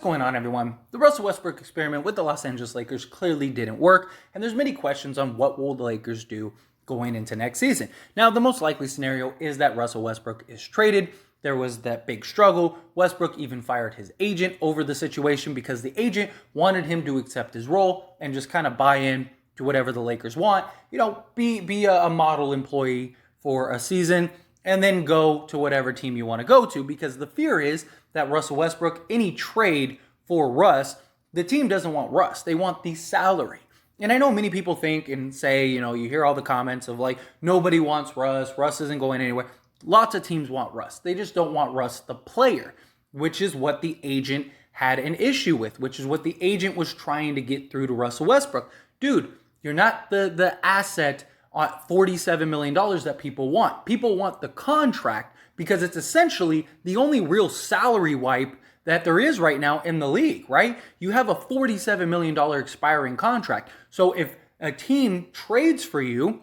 What's going on, everyone? The Russell Westbrook experiment with the Los Angeles Lakers clearly didn't work, and there's many questions on what will the Lakers do going into next season. Now, the most likely scenario is that Russell Westbrook is traded. There was that big struggle. Westbrook even fired his agent over the situation because the agent wanted him to accept his role and just kind of buy in to whatever the Lakers want. Be a model employee for a season and then go to whatever team you want to go to, because the fear is that Russell Westbrook, any trade for Russ, the team doesn't want Russ. They want the salary. And I know many people think and say, you hear all the comments of like, nobody wants Russ. Russ isn't going anywhere. Lots of teams want Russ. They just don't want Russ the player, which is what the agent had an issue with, which is what the agent was trying to get through to Russell Westbrook. Dude, you're not the asset at $47 million that people want. People want the contract because it's essentially the only real salary wipe that there is right now in the league, right? You have a $47 million expiring contract. So if a team trades for you,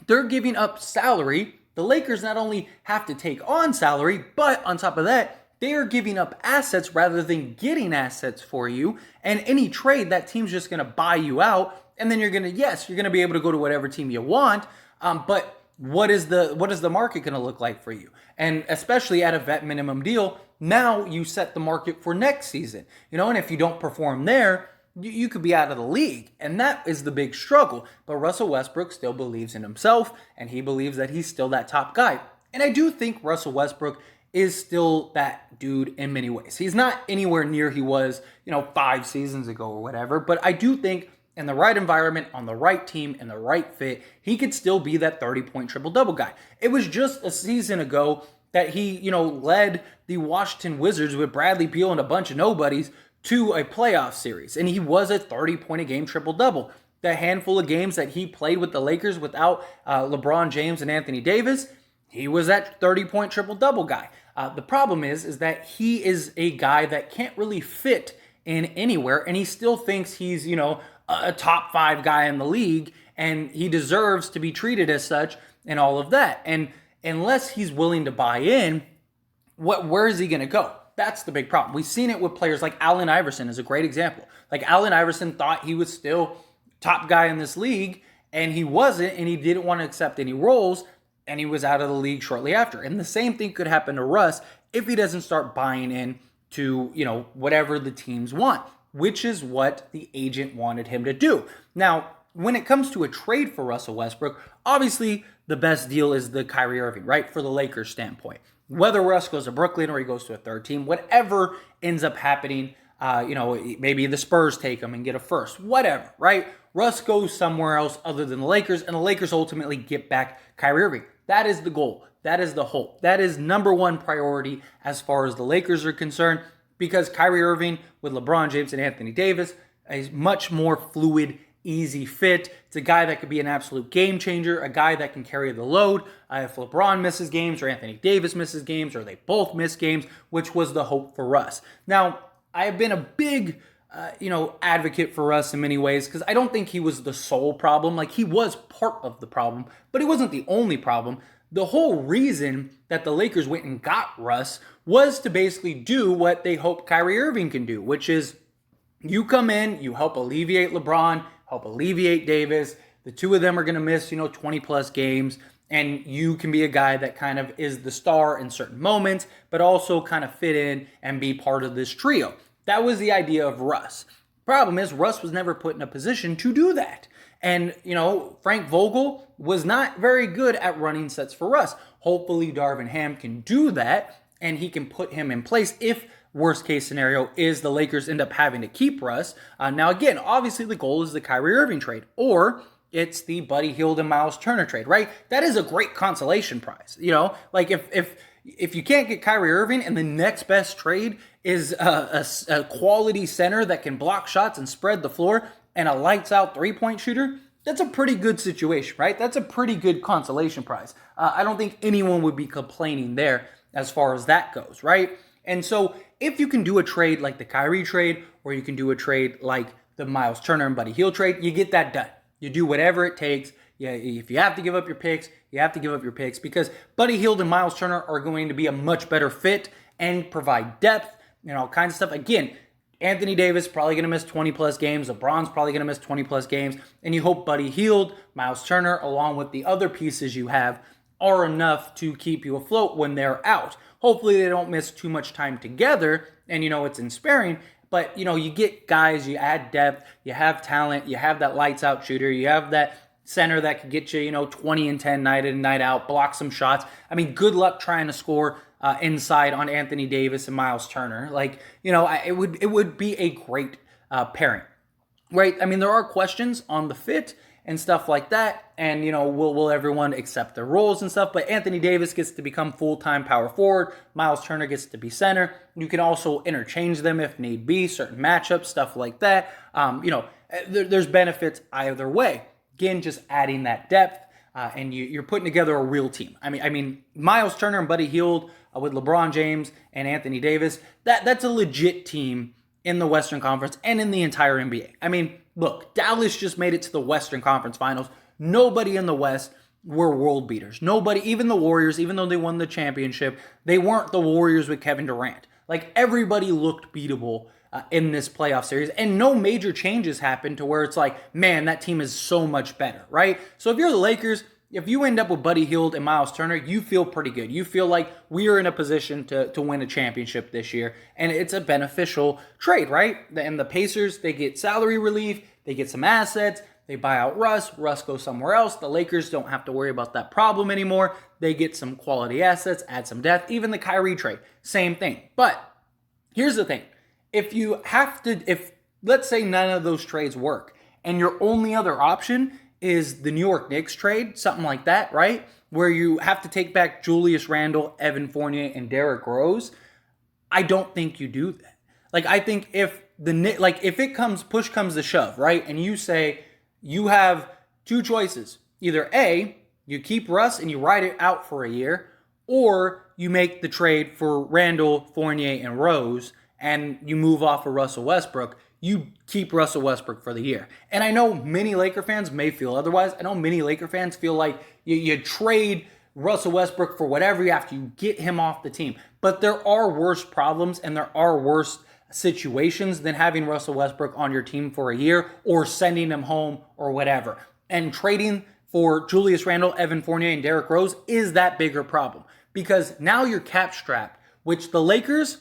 they're giving up salary. The Lakers not only have to take on salary, but on top of that, they are giving up assets rather than getting assets for you. And any trade, that team's just going to buy you out. And then you're going to be able to go to whatever team you want. But what is the market going to look like for you? And especially at a vet minimum deal, now you set the market for next season. And if you don't perform there, you could be out of the league. And that is the big struggle. But Russell Westbrook still believes in himself, and he believes that he's still that top guy. And I do think Russell Westbrook is still that dude in many ways. He's not anywhere near he was, 5 seasons ago or whatever. But I do think in the right environment, on the right team, in the right fit, he could still be that 30-point triple-double guy. It was just a season ago that he, led the Washington Wizards with Bradley Beal and a bunch of nobodies to a playoff series. And he was a 30-point-a-game triple-double. The handful of games that he played with the Lakers without LeBron James and Anthony Davis, he was that 30-point triple-double guy. The problem is that he is a guy that can't really fit in anywhere, and he still thinks he's, a top 5 guy in the league, and he deserves to be treated as such and all of that. And unless he's willing to buy in, where is he going to go? That's the big problem. We've seen it with players like Allen Iverson is a great example. Like Allen Iverson thought he was still top guy in this league, and he wasn't, and he didn't want to accept any roles, and he was out of the league shortly after. And the same thing could happen to Russ if he doesn't start buying in to, whatever the teams want, which is what the agent wanted him to do. Now, when it comes to a trade for Russell Westbrook, obviously the best deal is the Kyrie Irving, right? For the Lakers standpoint. Whether Russ goes to Brooklyn or he goes to a third team, whatever ends up happening, maybe the Spurs take him and get a first, whatever, right? Russ goes somewhere else other than the Lakers, and the Lakers ultimately get back Kyrie Irving. That is the goal. That is the hope. That is number one priority as far as the Lakers are concerned, because Kyrie Irving with LeBron James and Anthony Davis is much more fluid, easy fit. It's a guy that could be an absolute game changer, a guy that can carry the load. If LeBron misses games or Anthony Davis misses games or they both miss games, which was the hope for Russ. Now, I have been a big advocate for Russ in many ways, because I don't think he was the sole problem. Like, he was part of the problem, but he wasn't the only problem. The whole reason that the Lakers went and got Russ was to basically do what they hope Kyrie Irving can do, which is you come in, you help alleviate LeBron, help alleviate Davis. The two of them are going to miss, 20-plus games, and you can be a guy that kind of is the star in certain moments, but also kind of fit in and be part of this trio. That was the idea of Russ. Problem is, Russ was never put in a position to do that. And, Frank Vogel was not very good at running sets for Russ. Hopefully, Darvin Ham can do that, and he can put him in place if worst case scenario is the Lakers end up having to keep Russ. Now, again, obviously the goal is the Kyrie Irving trade, or it's the Buddy Hield and Myles Turner trade, right? That is a great consolation prize. Like if you can't get Kyrie Irving and the next best trade is a quality center that can block shots and spread the floor and a lights out 3-point shooter, that's a pretty good situation, right? That's a pretty good consolation prize. I don't think anyone would be complaining there as far as that goes, right? And so if you can do a trade like the Kyrie trade, or you can do a trade like the Myles Turner and Buddy Hield trade, you get that done. You do whatever it takes. Yeah, if you have to give up your picks, you have to give up your picks, because Buddy Hield and Myles Turner are going to be a much better fit and provide depth and all kinds of stuff. Again, Anthony Davis probably going to miss 20 plus games. LeBron's probably going to miss 20 plus games. And you hope Buddy Hield, Myles Turner, along with the other pieces you have, are enough to keep you afloat when they're out. Hopefully they don't miss too much time together and, it's insparing. But, you get guys, you add depth, you have talent, you have that lights out shooter, you have that center that could get you, 20 and 10 night in and night out, block some shots. I mean, good luck trying to score inside on Anthony Davis and Myles Turner. It would be a great pairing, right? I mean, there are questions on the fit and stuff like that, and will everyone accept their roles and stuff? But Anthony Davis gets to become full-time power forward. Myles Turner gets to be center. You can also interchange them if need be, certain matchups, stuff like that. There's benefits either way. Again, just adding that depth, and you're putting together a real team. I mean, Myles Turner and Buddy Hield with LeBron James and Anthony Davis, that's a legit team in the Western Conference and in the entire NBA. I mean, look, Dallas just made it to the Western Conference Finals. Nobody in the West were world beaters. Nobody, even the Warriors, even though they won the championship, they weren't the Warriors with Kevin Durant. Everybody looked beatable in this playoff series, and no major changes happened to where it's like, man, that team is so much better, right? So if you're the Lakers, if you end up with Buddy Hield and Myles Turner, you feel pretty good. You feel like we are in a position to win a championship this year, and it's a beneficial trade, right? And the Pacers, they get salary relief, they get some assets, they buy out Russ goes somewhere else. The Lakers don't have to worry about that problem anymore. They get some quality assets, add some depth. Even the Kyrie trade, same thing. But here's the thing. If let's say none of those trades work and your only other option is the New York Knicks trade, something like that, right? Where you have to take back Julius Randle, Evan Fournier, and Derrick Rose, I don't think you do that. I think if push comes to shove, right? And you say you have two choices. Either A, you keep Russ and you ride it out for a year, or you make the trade for Randle, Fournier, and Rose, and you move off of Russell Westbrook. You keep Russell Westbrook for the year. And I know many Laker fans may feel otherwise. I know many Laker fans feel like you trade Russell Westbrook for whatever you have to. You get him off the team. But there are worse problems and there are worse situations than having Russell Westbrook on your team for a year or sending him home or whatever. And trading for Julius Randle, Evan Fournier, and Derrick Rose is that bigger problem. Because now you're cap strapped, which the Lakers,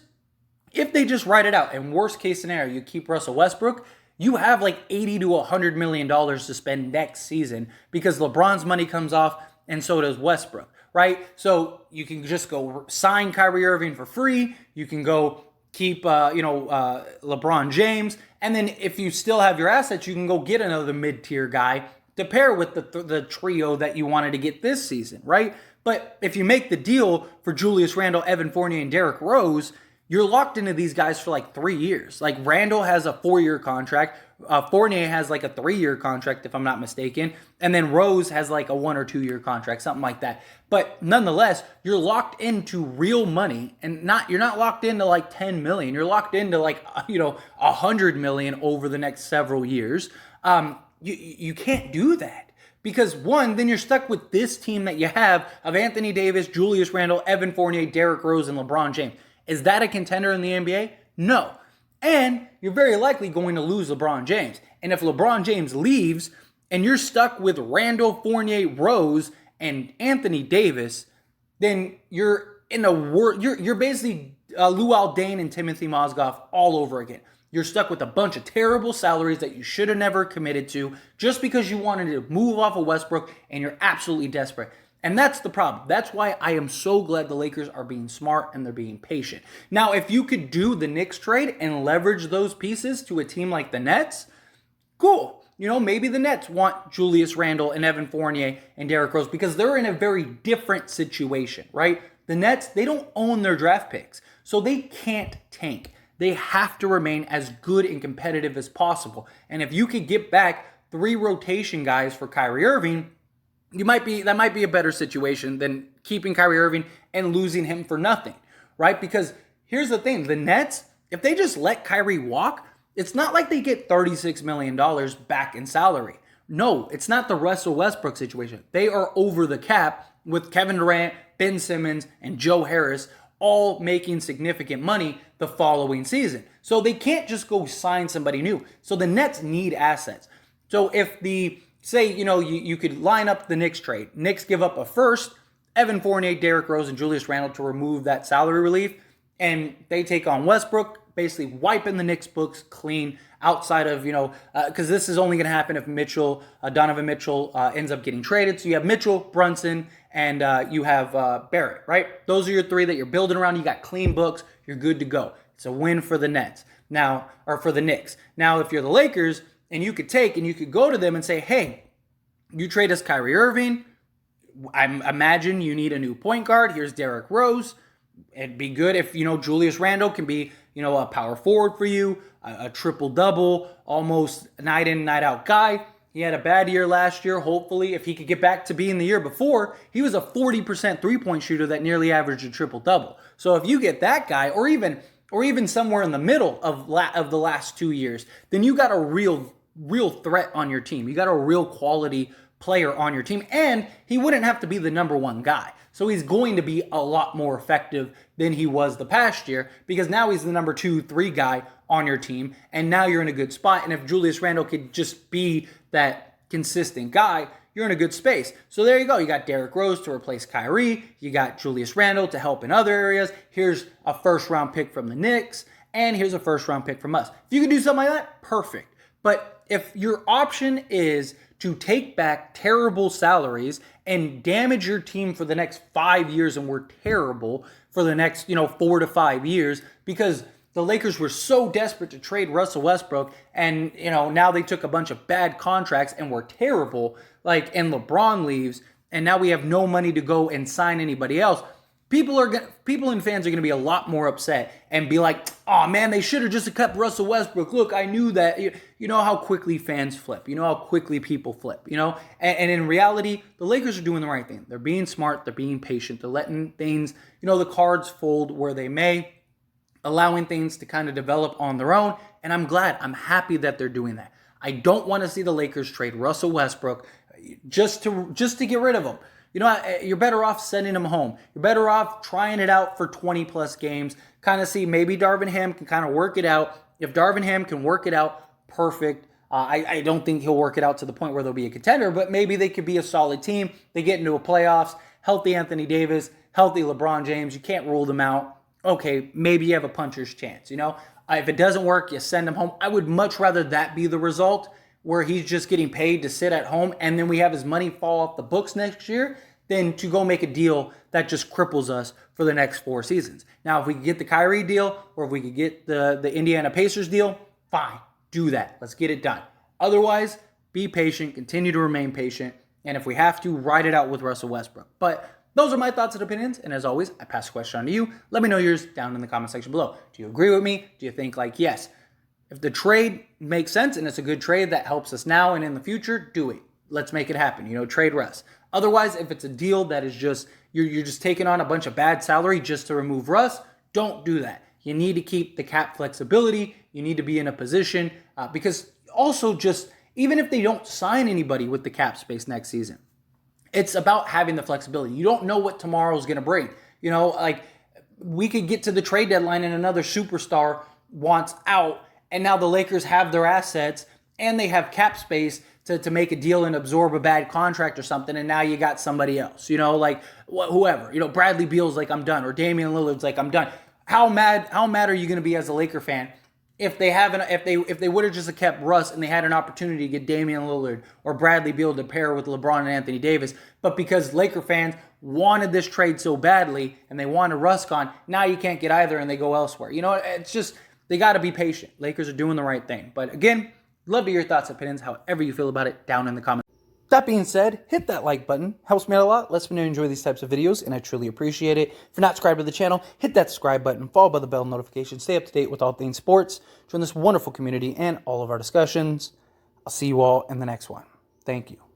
if they just write it out, and worst case scenario, you keep Russell Westbrook, you have $80 to $100 million to spend next season because LeBron's money comes off and so does Westbrook, right? So you can just go sign Kyrie Irving for free. You can go keep, LeBron James. And then if you still have your assets, you can go get another mid-tier guy to pair with the trio that you wanted to get this season, right? But if you make the deal for Julius Randle, Evan Fournier, and Derrick Rose, you're locked into these guys for 3 years. Randle has a 4-year contract. Fournier has a 3-year contract, if I'm not mistaken. And then Rose has a 1 or 2 year contract, something like that. But nonetheless, you're locked into real money, and you're not locked into $10 million. You're locked into $100 million over the next several years. You can't do that. Because one, then you're stuck with this team that you have of Anthony Davis, Julius Randle, Evan Fournier, Derrick Rose, and LeBron James. Is that a contender in the NBA? No. And you're very likely going to lose LeBron James. And if LeBron James leaves and you're stuck with Randle, Fournier, Rose, and Anthony Davis, then you're in you're basically Luol Deng and Timothy Mozgov all over again. You're stuck with a bunch of terrible salaries that you should have never committed to just because you wanted to move off of Westbrook and you're absolutely desperate. And that's the problem. That's why I am so glad the Lakers are being smart and they're being patient. Now, if you could do the Knicks trade and leverage those pieces to a team like the Nets, cool. Maybe the Nets want Julius Randle and Evan Fournier and Derrick Rose because they're in a very different situation, right? The Nets, they don't own their draft picks, so they can't tank. They have to remain as good and competitive as possible. And if you could get back 3 rotation guys for Kyrie Irving, that might be a better situation than keeping Kyrie Irving and losing him for nothing, right? Because here's the thing, the Nets, if they just let Kyrie walk, it's not like they get $36 million back in salary. No, it's not the Russell Westbrook situation. They are over the cap with Kevin Durant, Ben Simmons, and Joe Harris all making significant money the following season. So they can't just go sign somebody new. So the Nets need assets. So if you could line up the Knicks trade. Knicks give up a first, Evan Fournier, Derrick Rose, and Julius Randle to remove that salary relief. And they take on Westbrook, basically wiping the Knicks books clean outside of, because this is only going to happen if Donovan Mitchell ends up getting traded. So you have Mitchell, Brunson, and you have Barrett, right? Those are your three that you're building around. You got clean books. You're good to go. It's a win for the Nets now, or for the Knicks. Now, if you're the Lakers and you could go to them and say, hey, you trade us Kyrie Irving. I imagine you need a new point guard. Here's Derrick Rose. It'd be good if, Julius Randle can be, a power forward for you, a triple-double, almost night in, night out guy. He had a bad year last year. Hopefully, if he could get back to being the year before, he was a 40% three-point shooter that nearly averaged a triple-double. So if you get that guy, or even somewhere in the middle of the last 2 years, then you got a real threat on your team. You got a real quality player on your team, and he wouldn't have to be the number one guy. So he's going to be a lot more effective than he was the past year, because now he's the number 2, 3 guy on your team, and now you're in a good spot. And if Julius Randle could just be that consistent guy, you're in a good space. So there you go. You got Derrick Rose to replace Kyrie. You got Julius Randle to help in other areas. Here's a first-round pick from the Knicks, and here's a first-round pick from us. If you could do something like that, perfect. But if your option is to take back terrible salaries and damage your team for the next 5 years, and we're terrible for the next, 4 to 5 years, because the Lakers were so desperate to trade Russell Westbrook, and, now they took a bunch of bad contracts and were terrible, and LeBron leaves, and now we have no money to go and sign anybody else. People and fans are going to be a lot more upset and be like, oh man, they should have just kept Russell Westbrook. Look, I knew that. You know how quickly fans flip. You know how quickly people flip, And in reality, the Lakers are doing the right thing. They're being smart. They're being patient. They're letting things, the cards fold where they may, allowing things to kind of develop on their own. And I'm glad. I'm happy that they're doing that. I don't want to see the Lakers trade Russell Westbrook just to get rid of him. You're better off sending him home. You're better off trying it out for 20-plus games. Kind of see maybe Darvin Ham can kind of work it out. If Darvin Ham can work it out, perfect. I don't think he'll work it out to the point where they'll be a contender, but maybe they could be a solid team. They get into a playoffs. Healthy Anthony Davis, healthy LeBron James. You can't rule them out. Okay, maybe you have a puncher's chance. If it doesn't work, you send him home. I would much rather that be the result, where he's just getting paid to sit at home and then we have his money fall off the books next year, than to go make a deal that just cripples us for the next 4 seasons. Now, if we could get the Kyrie deal, or if we could get the Indiana Pacers deal, fine, do that. Let's get it done. Otherwise, be patient, continue to remain patient, and if we have to, ride it out with Russell Westbrook. But those are my thoughts and opinions, and as always, I pass the question on to you. Let me know yours down in the comment section below. Do you agree with me? Do you think yes, if the trade makes sense and it's a good trade that helps us now and in the future, do it. Let's make it happen. Trade Russ. Otherwise, if it's a deal that is just, you're just taking on a bunch of bad salary just to remove Russ, don't do that. You need to keep the cap flexibility. You need to be in a position, because also just, even if they don't sign anybody with the cap space next season, it's about having the flexibility. You don't know what tomorrow's going to bring. We could get to the trade deadline and another superstar wants out, and now the Lakers have their assets and they have cap space to make a deal and absorb a bad contract or something, and now you got somebody else, whoever. Bradley Beal's like, I'm done, or Damian Lillard's like, I'm done. How mad are you going to be as a Laker fan if they would have just kept Russ and they had an opportunity to get Damian Lillard or Bradley Beal to pair with LeBron and Anthony Davis, but because Laker fans wanted this trade so badly and they wanted Russ gone, now you can't get either and they go elsewhere. It's just, they got to be patient. Lakers are doing the right thing. But again, love to hear your thoughts and opinions, however you feel about it, down in the comments. That being said, hit that like button. Helps me out a lot. Lets me know you enjoy these types of videos, and I truly appreciate it. If you're not subscribed to the channel, hit that subscribe button, followed by the bell notification. Stay up to date with all things sports. Join this wonderful community and all of our discussions. I'll see you all in the next one. Thank you.